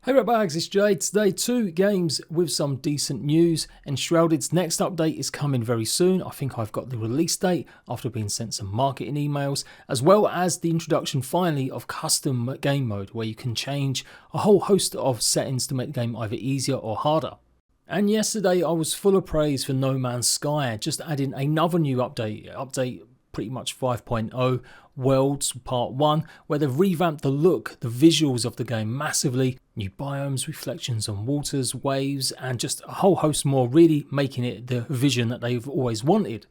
Hey ratbags, it's Jade. Today 2 games with some decent news. ENSHROUDED's next update is coming very soon. I think I've got the release date after being sent some marketing emails, as well as the introduction finally of custom game mode, where you can change a whole host of settings to make the game either easier or harder. And yesterday I was full of praise for No Man's Sky, just adding another new update pretty much 5.0, Worlds Part 1, where they've revamped the look, the visuals of the game massively, new biomes, reflections on waters, waves, and just a whole host more, really making it the vision that they've always wanted.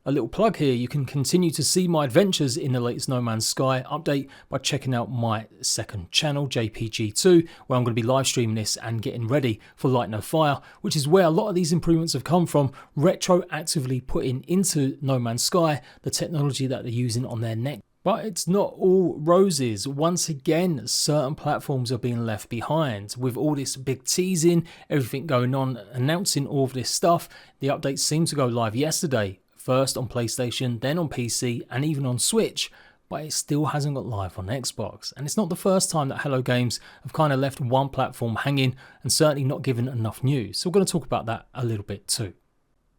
A little plug here, you can continue to see my adventures in the latest No Man's Sky update by checking out my second channel, JPG2, where I'm going to be live streaming this and getting ready for Light No Fire, which is where a lot of these improvements have come from, retroactively putting into No Man's Sky the technology that they're using on their next. But it's not all roses. Once again, certain platforms are being left behind. With all this big teasing, everything going on, announcing all of this stuff, the updates seemed to go live yesterday. First on PlayStation, then on PC, and even on Switch. But it still hasn't got live on Xbox. And it's not the first time that Hello Games have kind of left one platform hanging and certainly not given enough news. So we're going to talk about that a little bit too.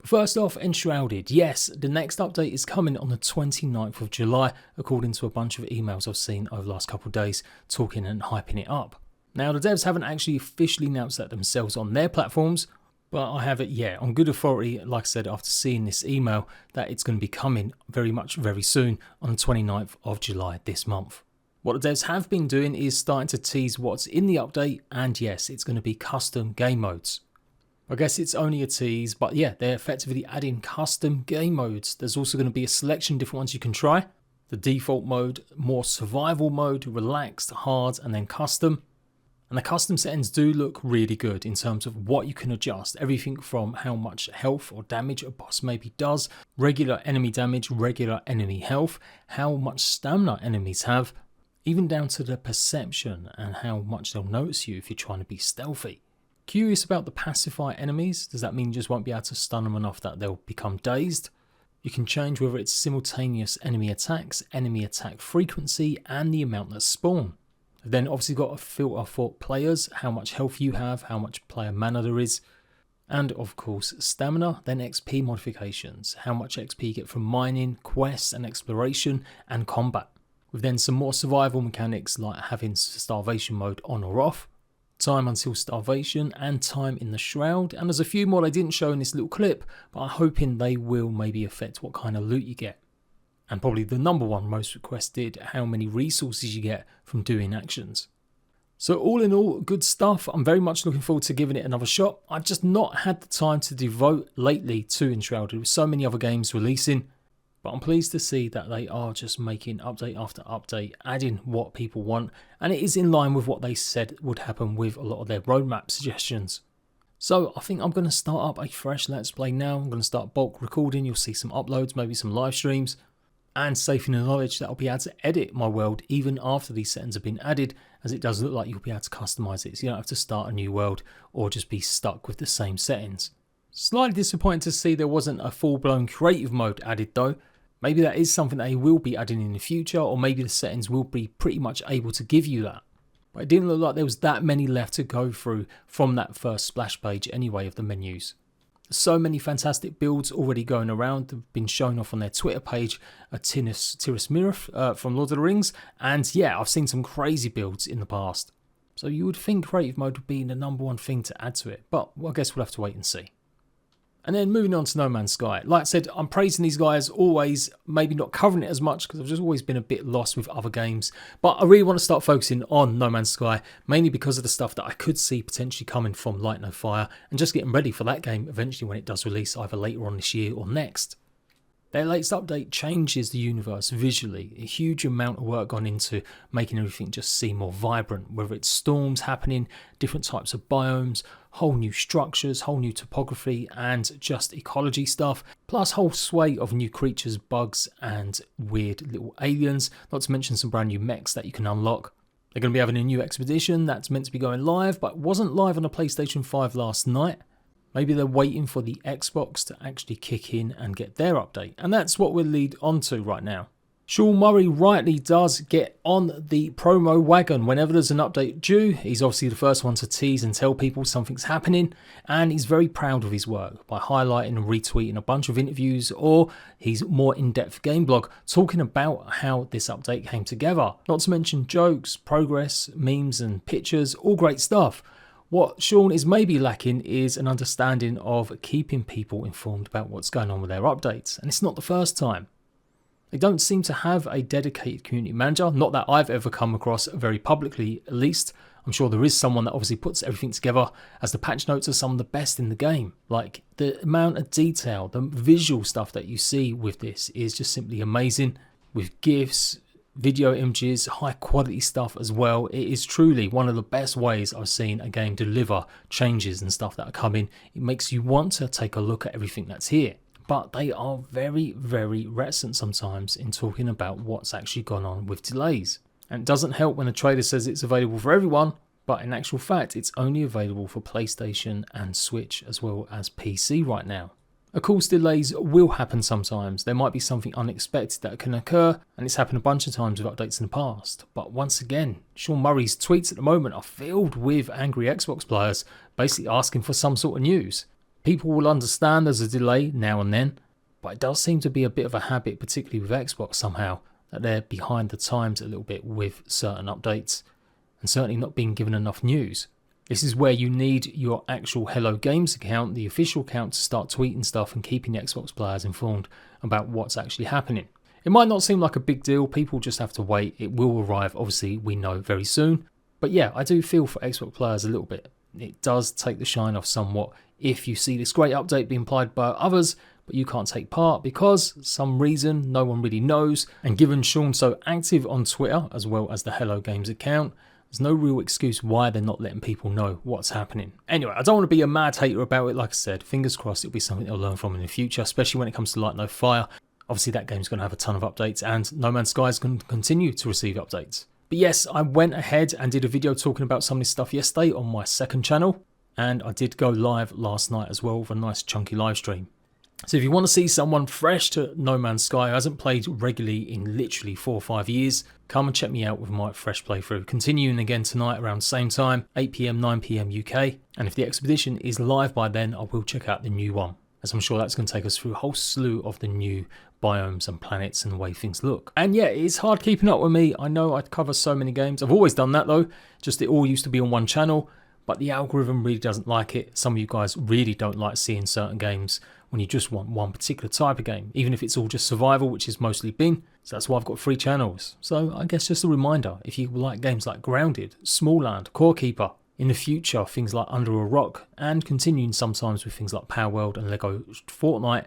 First off, ENSHROUDED. Yes, the next update is coming on the 29th of July, according to a bunch of emails I've seen over the last couple of days talking and hyping it up. Now, the devs haven't actually officially announced that themselves on their platforms, but I have it, on good authority, like I said, after seeing this email, that it's going to be coming very soon on the 29th of July this month. What the devs have been doing is starting to tease what's in the update, and yes, it's going to be custom game modes. I guess it's only a tease, but yeah, they're effectively adding custom game modes. There's also going to be a selection of different ones you can try. The default mode, more survival mode, relaxed, hard, and then custom. And the custom settings do look really good in terms of what you can adjust. Everything from how much health or damage a boss maybe does, regular enemy damage, regular enemy health, how much stamina enemies have, even down to the perception and how much they'll notice you if you're trying to be stealthy. Curious about the pacify enemies. Does that mean you just won't be able to stun them enough that they'll become dazed? You can change whether it's simultaneous enemy attacks, enemy attack frequency, and the amount that spawn. You've then obviously got a filter for players, how much health you have, how much player mana there is, and of course stamina, then XP modifications, how much XP you get from mining, quests and exploration, and combat. With then some more survival mechanics like having starvation mode on or off, time until starvation, and time in the Shroud, and there's a few more they didn't show in this little clip, but I'm hoping they will maybe affect what kind of loot you get. And probably the number one most requested, how many resources you get from doing actions. So all in all, good stuff. I'm very much looking forward to giving it another shot. I've just not had the time to devote lately to ENSHROUDED with so many other games releasing. But I'm pleased to see that they are just making update after update, adding what people want, and it is in line with what they said would happen with a lot of their roadmap suggestions. So I think I'm going to start up a fresh Let's Play now. I'm going to start bulk recording. You'll see some uploads, maybe some live streams, and safe in the knowledge that I'll be able to edit my world even after these settings have been added, as it does look like you'll be able to customize it, so you don't have to start a new world or just be stuck with the same settings. Slightly disappointed to see there wasn't a full-blown creative mode added though. Maybe that is something they will be adding in the future, or maybe the settings will be pretty much able to give you that. But it didn't look like there was that many left to go through from that first splash page anyway of the menus. So many fantastic builds already going around. They've been shown off on their Twitter page, Tiras Mirror from Lord of the Rings, and yeah, I've seen some crazy builds in the past. So you would think creative mode would be the number one thing to add to it, but I guess we'll have to wait and see. And then moving on to No Man's Sky. Like I said, I'm praising these guys always, maybe not covering it as much because I've just always been a bit lost with other games. But I really want to start focusing on No Man's Sky, mainly because of the stuff that I could see potentially coming from Light No Fire, and just getting ready for that game eventually when it does release either later on this year or next. Their latest update changes the universe visually. A huge amount of work gone into making everything just seem more vibrant, whether it's storms happening, different types of biomes, whole new structures, whole new topography, and just ecology stuff, plus whole sway of new creatures, bugs, and weird little aliens, not to mention some brand new mechs that you can unlock. They're going to be having a new expedition that's meant to be going live, but wasn't live on the PlayStation 5 last night. Maybe they're waiting for the Xbox to actually kick in and get their update, and that's what we'll lead on to right now. Sean Murray rightly does get on the promo wagon whenever there's an update due. He's obviously the first one to tease and tell people something's happening, and he's very proud of his work by highlighting and retweeting a bunch of interviews or his more in-depth game blog talking about how this update came together. Not to mention jokes, progress, memes and pictures, all great stuff. What Sean is maybe lacking is an understanding of keeping people informed about what's going on with their updates, and it's not the first time. They don't seem to have a dedicated community manager, not that I've ever come across very publicly at least. I'm sure there is someone that obviously puts everything together, as the patch notes are some of the best in the game. Like, the amount of detail, the visual stuff that you see with this is just simply amazing. With GIFs, video images, high quality stuff as well. It is truly one of the best ways I've seen a game deliver changes and stuff that are coming. It makes you want to take a look at everything that's here. But they are very, very reticent sometimes in talking about what's actually gone on with delays. And it doesn't help when a trader says it's available for everyone, but in actual fact, it's only available for PlayStation and Switch as well as PC right now. Of course, delays will happen sometimes. There might be something unexpected that can occur, and it's happened a bunch of times with updates in the past. But once again, Sean Murray's tweets at the moment are filled with angry Xbox players basically asking for some sort of news. People will understand there's a delay now and then, but it does seem to be a bit of a habit, particularly with Xbox somehow, that they're behind the times a little bit with certain updates, and certainly not being given enough news. This is where you need your actual Hello Games account, the official account, to start tweeting stuff and keeping the Xbox players informed about what's actually happening. It might not seem like a big deal, people just have to wait, it will arrive, obviously we know very soon. But yeah, I do feel for Xbox players a little bit. It does take the shine off somewhat if you see this great update being applied by others, but you can't take part because some reason no one really knows. And given Sean's so active on Twitter as well as the Hello Games account, there's no real excuse why they're not letting people know what's happening. Anyway, I don't want to be a mad hater about it. Like I said, fingers crossed it'll be something they'll learn from in the future, especially when it comes to Light No Fire. Obviously that game's going to have a ton of updates, and No Man's Sky is going to continue to receive updates. But yes, I went ahead and did a video talking about some of this stuff yesterday on my second channel, and I did go live last night as well with a nice chunky live stream. So if you want to see someone fresh to No Man's Sky who hasn't played regularly in literally 4 or 5 years, come and check me out with my fresh playthrough. Continuing again tonight around the same time, 8 PM, 9 PM UK. And if the expedition is live by then, I will check out the new one, as I'm sure that's going to take us through a whole slew of the new biomes and planets and the way things look. And yeah, it's hard keeping up with me. I know I cover so many games. I've always done that though, just it all used to be on one channel, but the algorithm really doesn't like it. Some of you guys really don't like seeing certain games when you just want one particular type of game, even if it's all just survival, which is mostly been. So that's why I've got 3 channels. So I guess just a reminder, if you like games like Grounded, Small Land, Core Keeper, in the future things like Under a Rock, and continuing sometimes with things like Power World and Lego Fortnite,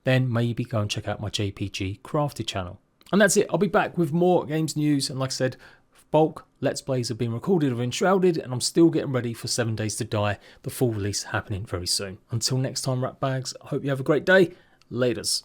then maybe go and check out my JPG Crafted channel. And that's it. I'll be back with more games news, and like I said, bulk Let's Plays have been recorded of Enshrouded, and I'm still getting ready for 7 Days to Die, the full release happening very soon. Until next time, Ratbags, I hope you have a great day. Laters.